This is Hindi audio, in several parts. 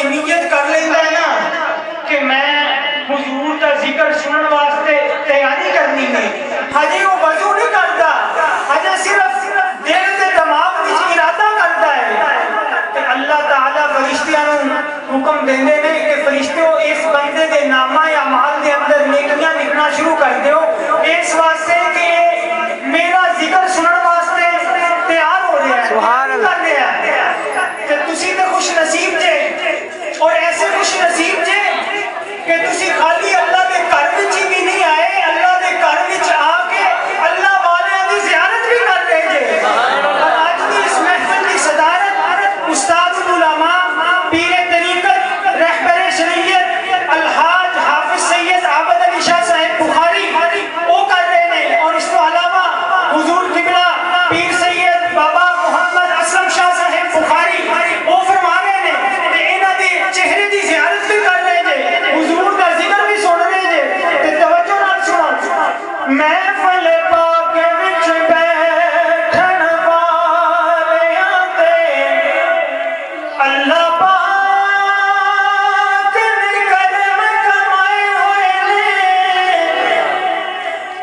ये नीयत कर लेता है ना कि मैं हुजूर का जिक्र सुनने वास्ते तैयारी करनी है, हजे वो वजू नहीं करता, हजे सिर्फ दिल के दिमाग में इरादा करता है। तो अल्लाह ताला फरिश्तियां हुक्म देंदे ने कि फरिश्ते इस बंदे के नामा या माल के अंदर नेकियां लिखना शुरू कर दो, इस वास्ते कि मेरा जिक्र सुनने वास्ते तैयार हो रहा है। सुभान अल्लाह। ते तुसी ते खुश नसीब जे, और ऐसे खुश नसीब जे कि तुसी खाली अल्लाह के घर विच ही नहीं आए, अल्लाह के घर विच आके अल्लाह वाले की ज़ियारत भी कर रहे जे। और आज की इस महफिल की सदारत उस्ताद उलमा पीर तरीक़त रहबर शरीयत अलहाज हाफिज सैयद आबद अली शाह साहब बुखारी वो कर रहे हैं। और इसके अलावा हुजूर किबला पीर सैयद बाबा मोहम्मद असलम शाह साहब बुखारी वो फरमा रहे हैं कि इन्हां दे चेहरे की ज़ियारत भी कर रहे हैं, हुजूर का जिक्र भी सुन रहे हैं। ते तवज्जो नाल सुनो, महफिल पाक विच बैठण वालियां ते अल्लाह पाक ने करम कमाए होए ने,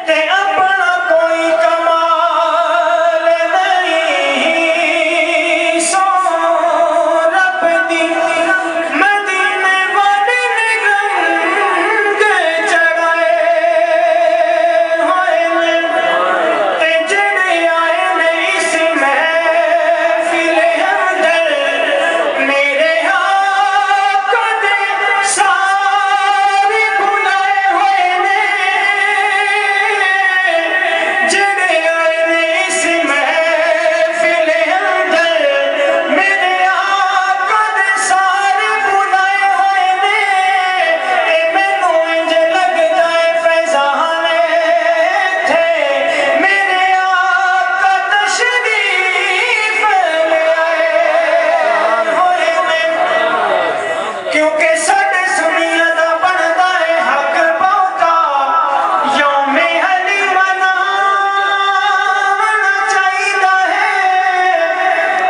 ते अपना कोई कमाल नहीं, सो रब दी मदीने वाले निगंग चढ़ाए होए ने, ते जेड़े आए ने इस महफिल अंदर मेरे आका दे सारे बुलाए होए ने, जेड़े आए ने इस महफिल अंदर मेरे आका दे सारे बुलाए होए ने। ए मैनू इंज लगदा है फैज़ाने थे मेरे आका तशरीफ ले आए होए ने, क्योंकि साडे सुनिया दा बनदा है हक बहुता, यौमे अली मनावना चाहिदा है,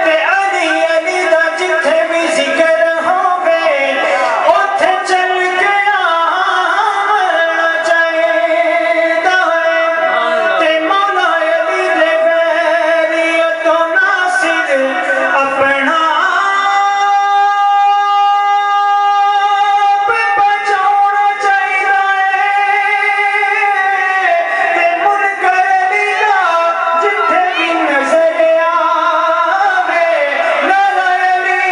ते अली अली दा जिथे भी जिक्र होवे उथे चल के आना चाहिदा है। ते मौला अली दे वैलियतों नासिर अपना बचाना चाहिदा है, ते मुनकर लीला जिथे भी नजर आवे लाला अली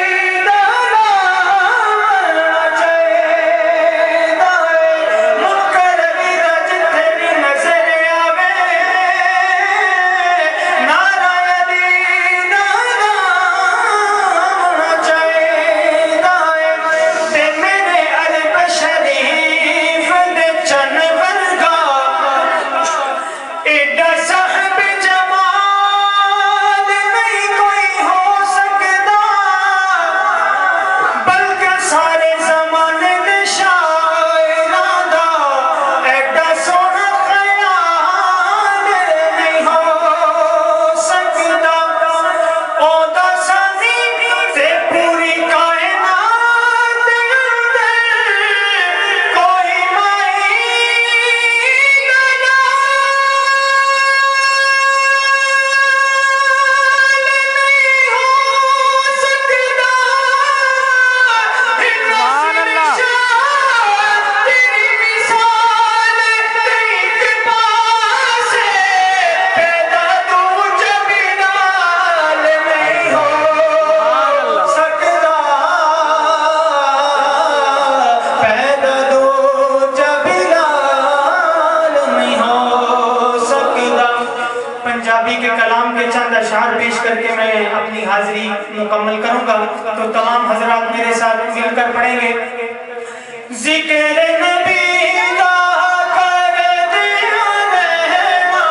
दा नाम चाहिदा है, मुनकर लीला जिथे भी नजर आवे नारा अली दा नाम चाहिदा है। ते मेरे अरब शरीफ दे चन वर्गा एडा साहिब जमाल नहीं कोई हो सकदा, बल्कि सारे ज़माने दे शायरां दा एडा सोहना ख्याल नहीं हो सकदा। ओदा सानी ते पूरी कायनात अंदर कोई माई पंजाबी के कलाम के चंद अशआर पेश करके मैं अपनी हाजिरी मुकम्मल करूंगा। तो तमाम हजरात मेरे साथ मिलकर पढ़ेंगे। जिक्र नबी दा